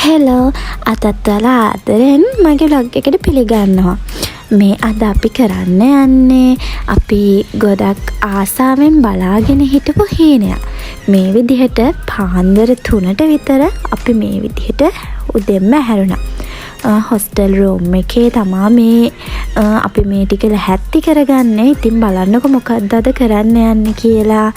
Hello අතත් වලා ආදරෙන් මගේ vlog එකට පිළිගන්නවා. මේ අද අපි කරන්න යන්නේ අපි ගොඩක් ආසාවෙන් බලාගෙන හිටපු හීනයක්. මේ විදිහට පාන්දර 3ට විතර අපි මේ විදිහට උදෙන්ම ඇහැරුණා. හොස්ටල් රූම් එකේ තමා මේ අපි මේ ටික ලැහැත්ති කරගන්නේ. ඉතින් බලන්නකො මොකක්ද අද කරන්න යන්නේ කියලා.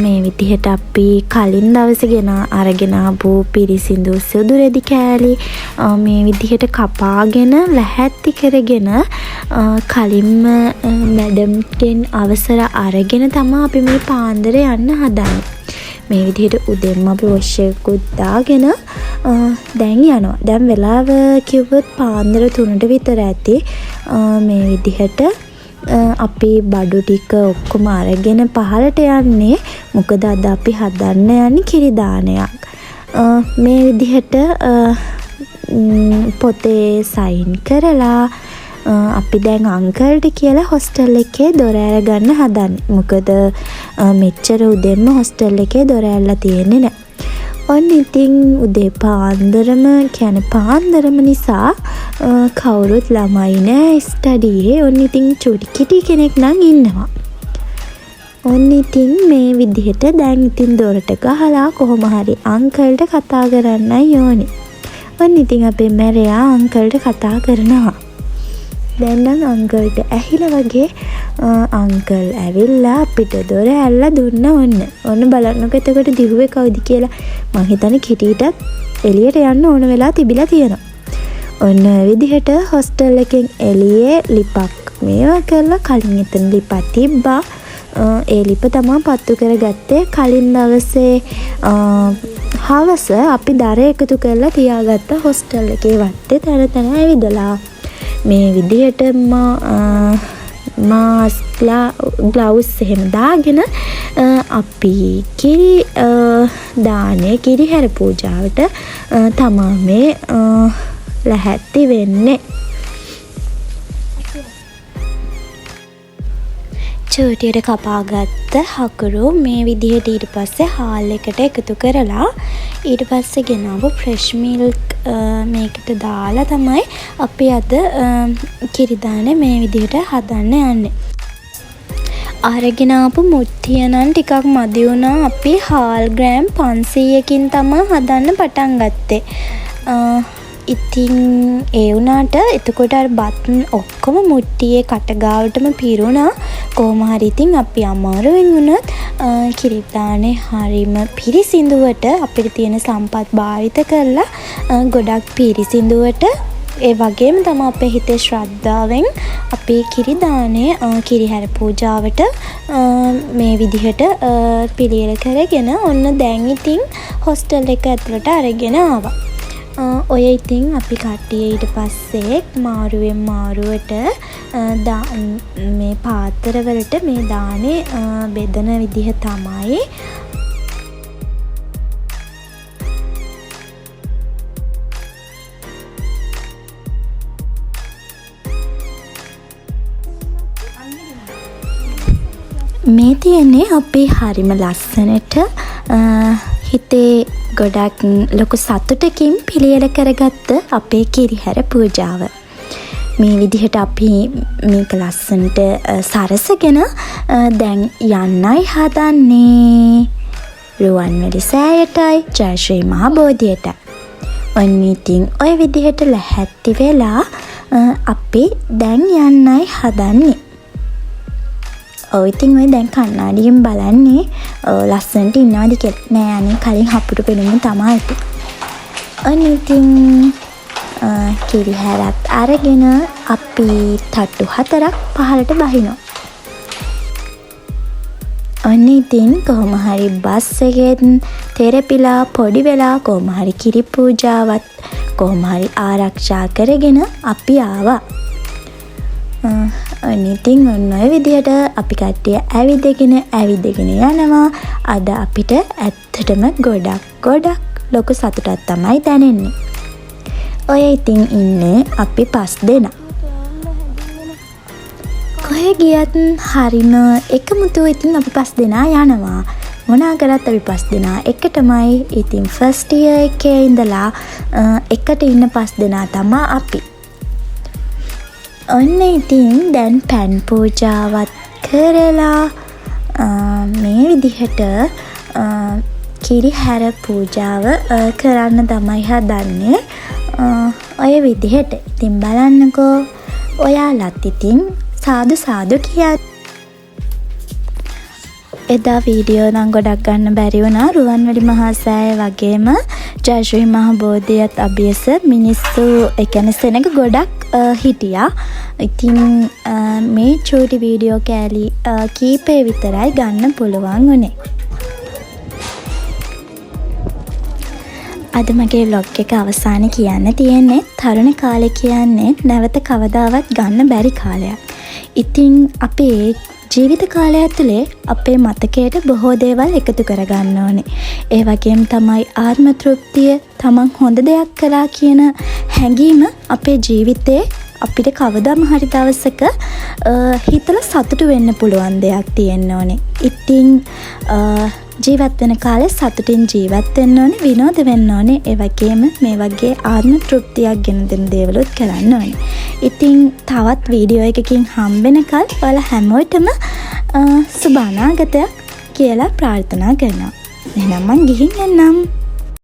මේ විදිහට අපි කලින් දවසේ ගෙන අරගෙන ආපු පිරිසිදු සුදු රෙදි කෑලි මේ විදිහට කපාගෙන ලැහැත්ති කරගෙන කලින්ම මැඩම්ගෙන් අවසර අරගෙන තමයි අපි මේ පාන්දර යන්න හදන්නේ. මේ විදිහට උදෙන්ම අපි වොෂ් එකකුත් දාගෙන දැන් යනවා. දැන් වෙලාව කිව්වොත් පාන්දර 3ට විතර ඇති. මේ විදිහට අපි බඩු ටික ඔක්කොම අරගෙන පහලට යන්නේ. මොකද අද අපි හදන්න යන්නේ කිරි දානයක්. මේ විදිහට පොතේ සයින් කරලා අපි දැන් අංකල්ට කියලා හොස්ටල් එකේ දොර ඇර ගන්න හදන්නේ. මොකද මෙච්චර උදෙන්ම හොස්ටල් එකේ දොර ඇරලා තියෙන්නේ නැහැ. ඔන්න ඉතින් උදේ පාන්දරම කියන්නේ පාන්දරම නිසා කවුරුත් ළමයි නෑ ස්ටඩියේ. ඔන්න ඉතින් චුටි කිටි කෙනෙක් නම් ඉන්නවා. ඔන්න ඉතින් මේ විදිහට දැන් ඉතින් දොරට ගහලා කොහොම හරි අංකල්ට කතා කරන්නයි ඕනේ. ඔන්න ඉතින් අපේ මැරයා අංකල්ට කතා කරනවා. දැන් නම් අංකල්ට ඇහිලා වගේ අංකල් ඇවිල්ලා අපිට දොර ඇරලා දුන්නා. ඔන්න බලන්නකො එතකොට දිහුවේ කවුද කියලා. මං හිතන්නේ කිටිටත් එළියට යන්න ඕන වෙලා තිබිලා තියෙනවා. ඔන්න විදිහට හොස්ටල් එකෙන් එළියේ ලිපක් මේවා කරලා කලින් එතන ලිපක් තිබ්බා. ඒ ලිප තමයි පත්තු කරගත්තේ කලින් දවසේ හවස අපි දර එකතු කරලා තියාගත්ත හොස්ටල් එකේ වත්තේ තැන තැන ඇවිදලා. මේ විදිහට මාස්ක් ග්ලව්ස් එහෙම දාගෙන අපි කිරි දානේ කිරි හැර පූජාවට තමා මේ ලැහැත්ති වෙන්නේ. චූටියට කපාගත්ත හකුරු මේ විදිහට ඊට පස්සේ හාල් එකට එකතු කරලා ඊට පස්සේ ගෙනාවු ෆ්‍රෙෂ් මිල්ක් මේකට දාලා තමයි අපි අද කිරි දානේ මේ විදිහට හදන්න යන්නේ. අරගෙන ආපු මුට්ටිය නම් ටිකක් මදි වුණා. අපි හාල් ග්‍රෑම් 500කින් තමයි හදන්න පටන් ගත්තේ. ඉතින් ඒ වුණාට එතකොට අර බත් ඔක්කොම මුට්ටියේ කට ගාවටම පිරුණා. කොහොම හරි ඉතින් අපි අමාරුවෙන් වුණත් කිරි දානේ හරීම පිරිසිදුවට අපිට තියෙන සම්පත් භාවිත කරලා ගොඩක් පිරිසිදුවට ඒ වගේම තමයි අපේ හිතේ ශ්‍රද්ධාවෙන් අපි කිරි දානේ කිරි හැර පූජාවට මේ විදිහට පිළියෙල කරගෙන ඔන්න දැන් ඉතින් හොස්ටල් එක ඇතුළට අරගෙන ආවා. ඔය ඉතින් අපි කට්ටිය ඊට පස්සේ මාරුවෙන් මාරුවට මේ පාත්‍රවලට මේ දානේ බෙදන විදිහ තමයි. මේ තියෙන්නේ අපි හරිම ලස්සනට හිතේ ගොඩක් ලොකු සතුටකින් පිළියෙල කරගත්ත අපේ කිරිහැර පූජාව. මේ විදිහට අපි මේක ලස්සනට සරසගෙන දැන් යන්නයි හදන්නේ රුවන්වැලි සෑයටයි ජයශ්‍රී මහා බෝධියට. ඔන්න ඉතින් ඔය විදිහට ලැහැත්ති වෙලා අපි දැන් යන්නයි හදන්නේ. ඉතින් ඔය දැන් කණ්ණාඩියෙන් බලන්නේ ලස්සනට ඉන්නවද කියලා. නෑ අනේ කලින් හපුරු පෙනුම තමයි. ඔන්න ඉතින් කිරි හැරත් අරගෙන අපි තට්ටු 4ක් පහලට බහිනවා. ඔන්න ඉතින් කොහොම හරි බස් එකෙන් තෙරපිලා පොඩි වෙලා කොහොම හරි කිරි පූජාවත් කොහොම හරි ආරක්ෂා කරගෙන අපි ආවා. ඉතින් ඔන්න ඔය විදිහට අපි කට්ටිය ඇවිදගෙන යනවා. අද අපිට ඇත්තටම ගොඩක් ලොකු සතුටක් තමයි දැනෙන්නේ. ඔය ඉතින් ඉන්නේ අපි 5 දෙනා. කොහෙ ගියත් හරිම එකමුතු ඉතින් අපි 5 දෙනා යනවා. මොනා කරත් අපි 5 දෙනා එකටමයි. ඉතින් ෆස්ට් ඉයර් එකේ ඉඳලා එකට ඉන්න 5 දෙනා තමයි අපි. ඔන්න ඉතින් දැන් පෑන් පූජාවත් කරලා මේ විදිහට කිරි හැර පූජාව කරන්න තමයි හදන්නේ. ඔය විදිහට. ඉතින් බලන්නකෝ ඔයාලත් ඉතින් සාදු සාදු කියන්න. එදා වීඩියෝ නම් ගොඩක් ගන්න බැරි වුණා. රුවන්වැලි මහා සෑය වගේම ජයශ්‍රී මහ බෝධියත් අභියස මිනිස්සු ඒ කියන්නේ සෙනඟ ගොඩක් හිටියා. ඉතින් මේ චූටි වීඩියෝ කෑලි කීපේ විතරයි ගන්න පුළුවන් වුණේ. අද මගේ vlog එක අවසානයේ කියන්න තියෙන්නේ තරුණ කාලේ කියන්නේ නැවත කවදාවත් ගන්න බැරි කාලයක්. ඉතින් අපේ ජීවිත කාලය ඇතුලේ අපේ මතකයට බොහෝ දේවල් එකතු කරගන්න ඕනේ. ඒ වගේම තමයි ආත්ම තෘප්තිය, තමන් හොඳ දෙයක් කළා කියන හැඟීම අපේ ජීවිතේ අපිට කවදාම හරි දවසක හිතලා සතුටු වෙන්න පුළුවන් දෙයක් තියෙන්න ඕනේ. ඉතින් ජීවත් වෙන කාලේ සතුටින් ජීවත් වෙන්න ඕනේ, විනෝද වෙන්න ඕනේ. ඒ වගේම මේ වගේ ආත්ම තෘප්තියක් ගෙන දෙන දේවලුත් කරන්න ඕනේ. ඉතින් තවත් වීඩියෝ එකකින් හම්බෙනකල් ඔයාලා හැමෝටම සුබ අනාගතයක් කියලා ප්‍රාර්ථනා කරනවා. එහෙනම් මං ගිහින් එන්නම්.